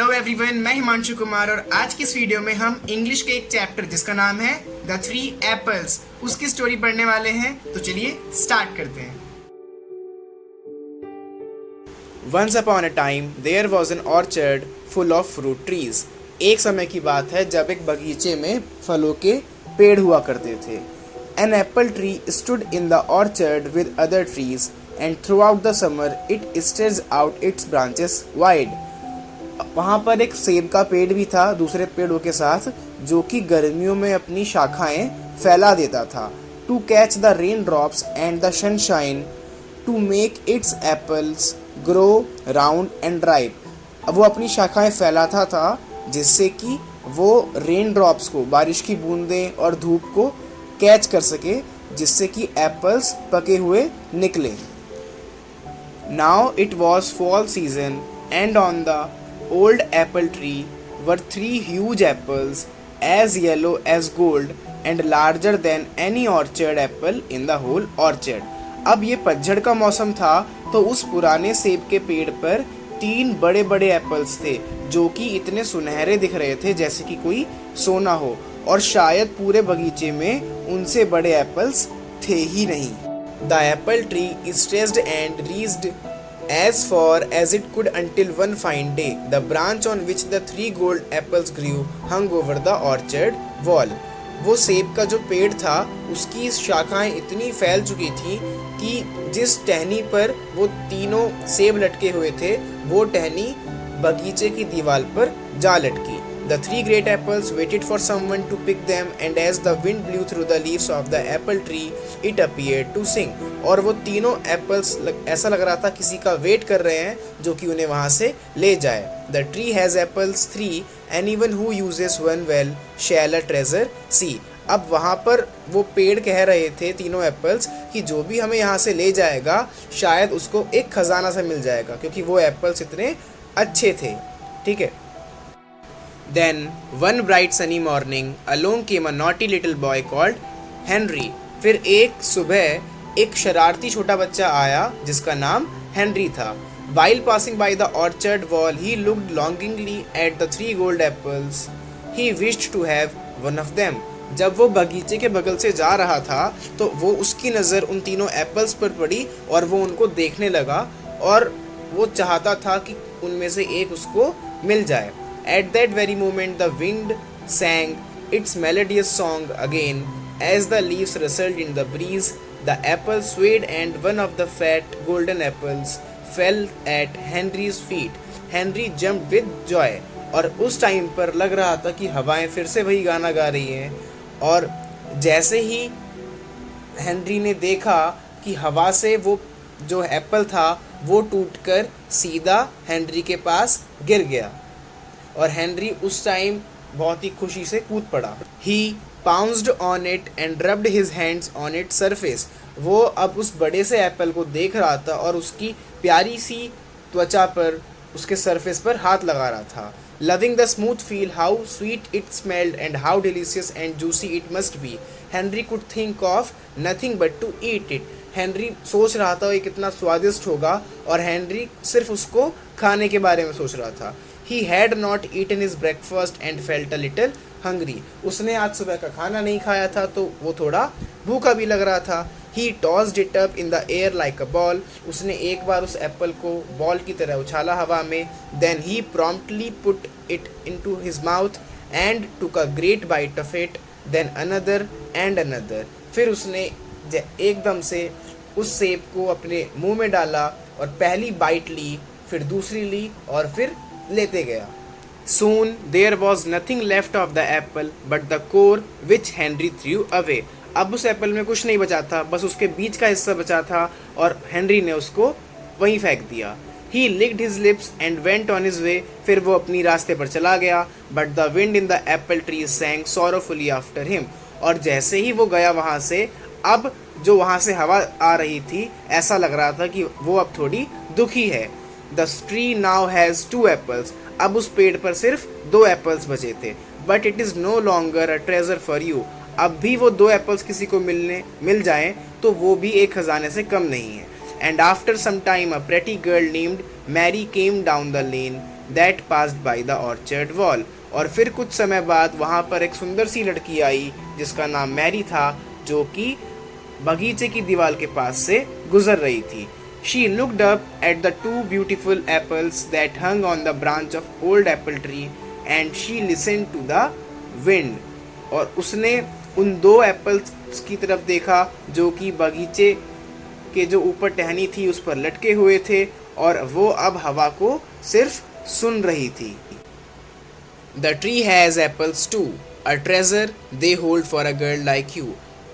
Hello everyone, मैं हिमांशु कुमार और आज की इस वीडियो में हम इंग्लिश के एक चैप्टर जिसका नाम है द थ्री एप्पल्स उसकी स्टोरी पढ़ने वाले हैं। तो चलिए स्टार्ट करते हैं। Once upon a time there was an orchard full of fruit trees. एक समय की बात है जब एक बगीचे में फलों के पेड़ हुआ करते थे। An apple tree stood in the orchard with other trees and throughout the summer it stretch out its branches wide. वहाँ पर एक सेब का पेड़ भी था दूसरे पेड़ों के साथ, जो कि गर्मियों में अपनी शाखाएं फैला देता था। To catch the rain drops and the sunshine to make its apples grow round and ripe. अब वो अपनी शाखाएं फैलाता था जिससे कि वो रेन ड्रॉप्स को, बारिश की बूंदें और धूप को कैच कर सके, जिससे कि एप्पल्स पके हुए निकले। Now it was fall season and on the old apple tree were three huge apples as yellow as gold and larger than any orchard apple in the whole orchard। अब ये पतझड़ का मौसम था तो उस पुराने सेब के पेड़ पर तीन बड़े बड़े एप्पल्स थे जो कि इतने सुनहरे दिख रहे थे जैसे कि कोई सोना हो, और शायद पूरे बगीचे में उनसे बड़े एप्पल्स थे ही नहीं। The apple tree stretched and reached as far as it could until one fine day the branch on which the three gold apples grew hung over the orchard wall। वो सेब का जो पेड़ था उसकी शाखाएं इतनी फैल चुकी थी कि जिस टहनी पर वो तीनों सेब लटके हुए थे वो टहनी बगीचे की दीवार पर जा लटकी। The three great apples waited for someone to pick them and as the wind blew through the leaves of the apple tree it appeared to sing। और वो तीनों एप्पल्स ऐसा लग रहा था किसी का वेट कर रहे हैं जो कि उन्हें वहाँ से ले जाए। The tree has apples three anyone who uses one well shall a treasure see। अब वहाँ पर वो पेड़ कह रहे थे तीनों एप्पल्स कि जो भी हमें यहाँ से ले जाएगा शायद उसको एक खजाना सा मिल जाएगा, क्योंकि वो एप्पल्स इतने अच्छे थे। ठीक है। Then one bright sunny morning along came a naughty little boy called Henry। फिर एक सुबह एक शरारती छोटा बच्चा आया जिसका नाम हेनरी था। While passing by the orchard wall he looked longingly at the three gold apples he wished to have one of them। जब वो बगीचे के बगल से जा रहा था तो वो उसकी नज़र उन तीनों एप्पल्स पर पड़ी और वो उनको देखने लगा और वो चाहता था कि उनमें से एक उसको मिल जाए। At that very moment the wind sang its melodious song again as the leaves rustled in the breeze। The apples swayed and one of the fat golden apples fell at Henry's feet। Henry jumped with joy। और उस time पर लग रहा था कि हवाएं फिर से वही गाना गा रही हैं, और जैसे ही हेनरी ने देखा कि हवा से वो जो एप्पल था वो टूटकर सीधा हेनरी के पास गिर गया और हेनरी उस टाइम बहुत ही खुशी से कूद पड़ा। He pounced on it and rubbed his hands on its surface। वो अब उस बड़े से एप्पल को देख रहा था और उसकी प्यारी सी त्वचा पर, उसके सरफेस पर हाथ लगा रहा था। Loving the smooth feel, how sweet it smelled and how delicious and juicy it must be, Henry could think of nothing but to eat it। Henry सोच रहा था ये कितना स्वादिष्ट होगा और हेनरी सिर्फ उसको खाने के बारे में सोच रहा था। He had not eaten his breakfast and felt a little hungry। उसने आज सुबह का खाना नहीं खाया था तो वो थोड़ा भूखा भी लग रहा था। He tossed it up in the air like a ball। उसने एक बार उस एप्पल को बॉल की तरह उछाला हवा में। Then he promptly put it into his mouth and took a great bite of it, then another and another। फिर उसने एकदम से उस सेब को अपने मुंह में डाला और पहली बाइट ली, फिर दूसरी ली और फिर लेते गया। Soon there was nothing left of the apple but the core which Henry threw away। अब उस एप्पल में कुछ नहीं बचा था, बस उसके बीच का हिस्सा बचा था और हेनरी ने उसको वहीं फेंक दिया। He licked his lips and went on his way। फिर वो अपनी रास्ते पर चला गया। But the wind in the apple tree sang sorrowfully after him। और जैसे ही वो गया वहाँ से, अब जो वहाँ से हवा आ रही थी ऐसा लग रहा था कि वो अब थोड़ी दुखी है। The tree now has two apples। अब उस पेड़ पर सिर्फ दो एप्पल्स बचे थे। But it is no longer a treasure for you। अब भी वो दो एप्पल्स किसी को मिल जाएं तो वो भी एक खजाने से कम नहीं है। And after some time a pretty girl named Mary came down the lane that passed by the orchard wall. और फिर कुछ समय बाद वहाँ पर एक सुंदर सी लड़की आई जिसका नाम मैरी था, जो कि बगीचे की दीवार के पास से गुजर रही थी. She looked up at the two beautiful apples that hung on the branch of old apple tree and she listened to the wind. और उसने उन दो एप्पल्स की तरफ देखा जो कि बगीचे के जो ऊपर टहनी थी उस पर लटके हुए थे, और वो अब हवा को सिर्फ सुन रही थी. The tree has apples too, a treasure they hold for a girl like you.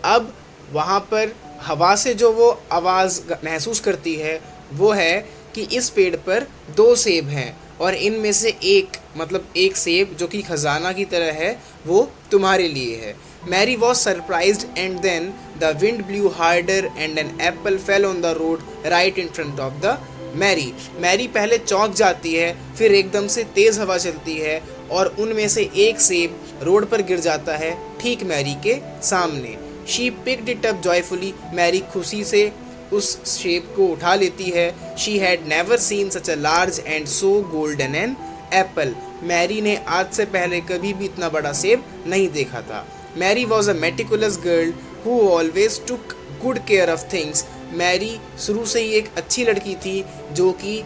अब वहाँ पर हवा से जो वो आवाज़ महसूस करती है वो है कि इस पेड़ पर दो सेब हैं और इनमें से एक मतलब एक सेब जो कि खजाना की तरह है वो तुम्हारे लिए है. Mary was surprised and then the wind blew harder and an apple fell on the road right in front of the Mary. Mary पहले चौंक जाती है, फिर एकदम से तेज़ हवा चलती है और उनमें से एक सेब रोड पर गिर जाता है ठीक मैरी के सामने. She picked it up joyfully. Mary खुशी से उस सेब को उठा लेती है. She had never seen such a large and so golden an apple. Mary ने आज से पहले कभी भी इतना बड़ा सेब नहीं देखा था. Mary was a meticulous girl who always took good care of things. Mary शुरू से ही एक अच्छी लड़की थी जो कि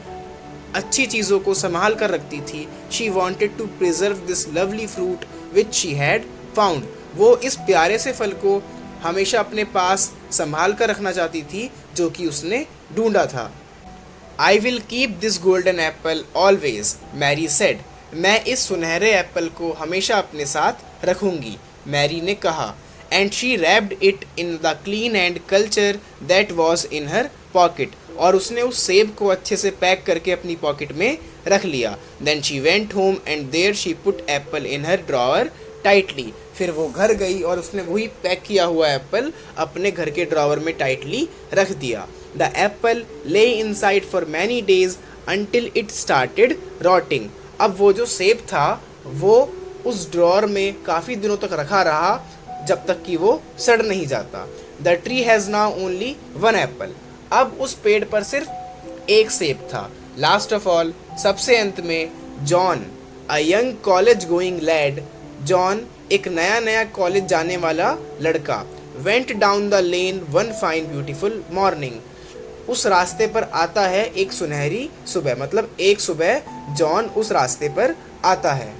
अच्छी चीज़ों को संभाल कर रखती थी. She wanted to preserve this lovely fruit which she had found. वो इस प्यारे से फल को हमेशा अपने पास संभाल कर रखना चाहती थी जो कि उसने ढूंढा था. I will keep this golden apple always, Mary said. मैं इस सुनहरे एप्पल को हमेशा अपने साथ रखूंगी, मैरी ने कहा. And she wrapped it in the clean and culture that was in her pocket. और उसने उस सेब को अच्छे से पैक करके अपनी पॉकेट में रख लिया. Then she went home and there she put apple in her drawer tightly. फिर वो घर गई और उसने वही पैक किया हुआ एप्पल अपने घर के ड्रॉवर में टाइटली रख दिया. द एप्पल ले inside for many days until it started rotting. अब वो जो सेब था वो उस ड्रॉवर में काफ़ी दिनों तक रखा रहा जब तक कि वो सड़ नहीं जाता. The tree has now only one Apple. अब उस पेड़ पर सिर्फ एक सेब था. लास्ट ऑफ ऑल, सबसे अंत में, John a young college going lad. John एक नया कॉलेज जाने वाला लड़का. Went down the lane one fine beautiful morning. उस रास्ते पर आता है एक सुनहरी सुबह. मतलब एक सुबह जॉन उस रास्ते पर आता है.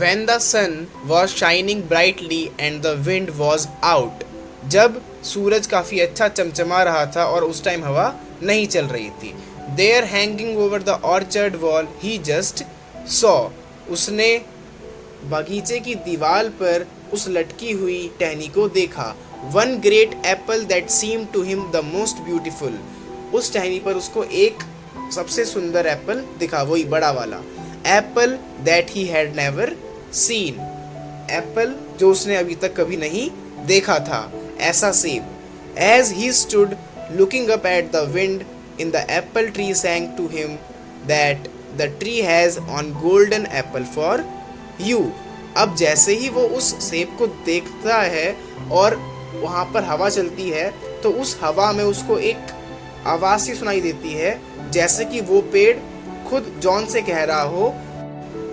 When the sun was shining brightly and the wind was out. जब सूरज काफ़ी अच्छा चमचमा रहा था और उस टाइम हवा नहीं चल रही थी. There hanging over the orchard wall he just saw. उसने बगीचे की दीवार पर उस लटकी हुई टहनी को देखा. One great apple that seemed to him the most beautiful. उस टहनी पर उसको एक सबसे सुंदर एप्पल दिखा, वही बड़ा वाला. Apple that he had never seen. Apple जो उसने अभी तक कभी नहीं देखा था, ऐसा सेब. As he stood looking up at the wind in the apple tree sang to him that the tree has on golden apple for you. अब जैसे ही वो उस सेब को देखता है और वहाँ पर हवा चलती है तो उस हवा में उसको एक आवाज़ सी सुनाई देती है जैसे कि वो पेड़ खुद जॉन से कह रहा हो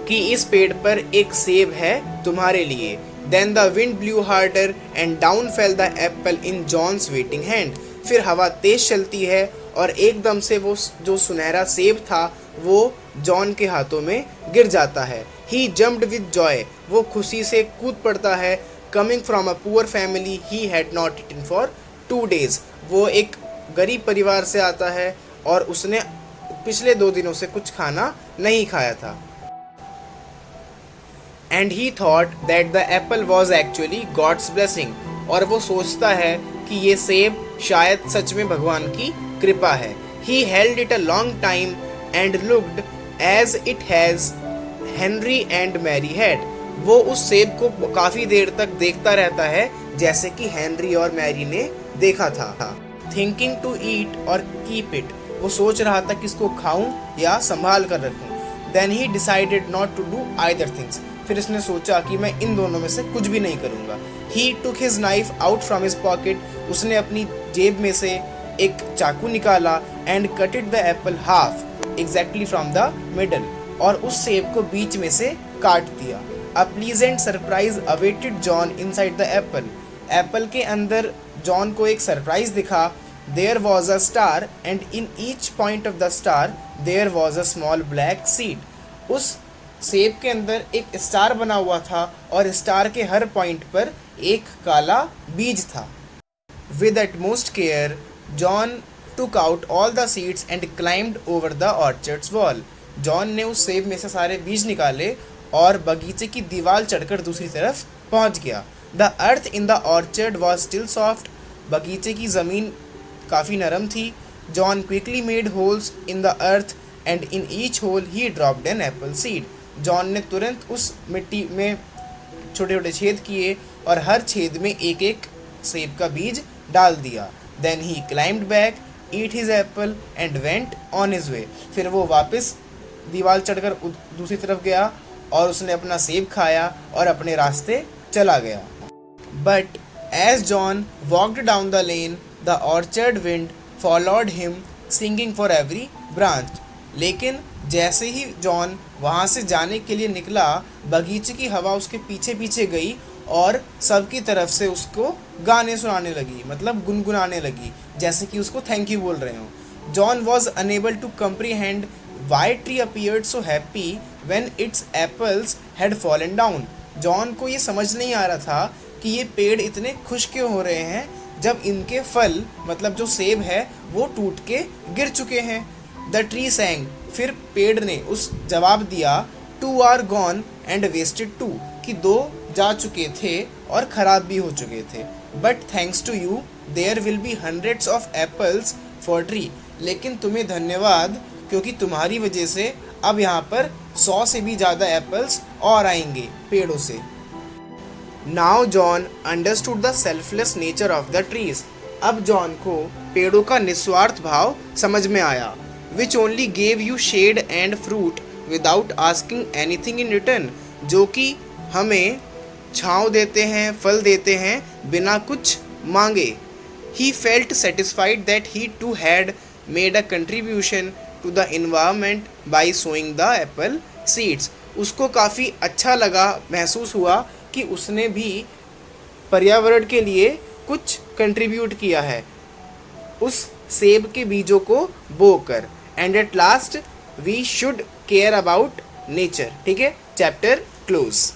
कि इस पेड़ पर एक सेब है तुम्हारे लिए. Then the wind blew harder and down fell the apple in John's waiting hand. फिर हवा तेज चलती है और एकदम से वो जो सुनहरा सेब था वो जॉन के हाथों में गिर जाता है. He jumped with joy. वो खुशी से कूद पड़ता है. Coming from a poor family he had not eaten for 2 days. वो एक गरीब परिवार से आता है और उसने पिछले 2 दिनों से कुछ खाना नहीं खाया था. And he thought that the apple was actually God's blessing. और वो सोचता है कि ये सेब शायद सच में भगवान की कृपा है. He held it a long time and looked as it has Henry and Mary had. वो उस सेब को काफ़ी देर तक देखता रहता है जैसे कि हेनरी और मैरी ने देखा था. Thinking to eat or keep it. वो सोच रहा था कि इसको खाऊं या संभाल कर रखूं. Then he decided not to do either things. फिर इसने सोचा कि मैं इन दोनों में से कुछ भी नहीं करूँगा. He took his knife out from his pocket. उसने अपनी जेब में से एक चाकू निकाला and cut it the apple half. Exactly from the middle, और उस सेब को बीच में से काट दिया। A pleasant surprise awaited John inside the apple. Apple के अंदर जॉन को एक सरप्राइज दिखा। There was a star and in each point of the star there was a small black seed. उस सेब के अंदर एक स्टार बना हुआ था और स्टार के हर पॉइंट पर एक काला बीज था। With utmost care, John took out all the seeds and climbed over the orchard's wall. John ने उस सेब में से सारे बीज निकाले और बगीचे की दीवार चढ़कर दूसरी तरफ पहुंच गया। The earth in the orchard was still soft. बगीचे की ज़मीन काफ़ी नरम थी। John quickly made holes in the earth and in each hole he dropped an apple seed. John ने तुरंत उस मिट्टी में छोटे छोटे छेद किए और हर छेद में एक एक सेब का बीज डाल दिया। Then he climbed back, eat his apple and went on his way. फिर वो वापस दीवार चढ़कर दूसरी तरफ गया और उसने अपना सेब खाया और अपने रास्ते चला गया। But as John walked down the lane, the orchard wind followed him, singing for every branch. लेकिन जैसे ही जॉन वहाँ से जाने के लिए निकला, बगीचे की हवा उसके पीछे पीछे गई और सबकी तरफ से उसको गाने सुनाने लगी, मतलब गुनगुनाने लगी, जैसे कि उसको थैंक यू बोल रहे हो। John was unable to comprehend why tree appeared so happy when its apples had fallen down. John को ये समझ नहीं आ रहा था कि ये पेड़ इतने खुश क्यों हो रहे हैं जब इनके फल, मतलब जो सेब है, वो टूट के गिर चुके हैं। द ट्री सैंग, फिर पेड़ ने उस जवाब दिया, two are gone and wasted too, कि दो जा चुके थे और ख़राब भी हो चुके थे। But thanks to you there will be hundreds of apples for tree, लेकिन तुम्हें धन्यवाद क्योंकि तुम्हारी वजह से अब यहाँ पर 100 से भी ज़्यादा एप्पल्स और आएंगे पेड़ों से। Now John understood the selfless nature of the trees. अब जॉन को पेड़ों का निस्वार्थ भाव समझ में आया। Which only gave you shade and fruit without asking anything in return, जो कि हमें छाँव देते हैं, फल देते हैं बिना कुछ मांगे। He felt satisfied that he too had made a contribution to the environment by sowing the apple seeds. उसको काफ़ी अच्छा लगा, महसूस हुआ कि उसने भी पर्यावरण के लिए कुछ कंट्रीब्यूट किया है उस सेब के बीजों को बोकर। And at last we should care about nature. ठीक है, चैप्टर क्लोज।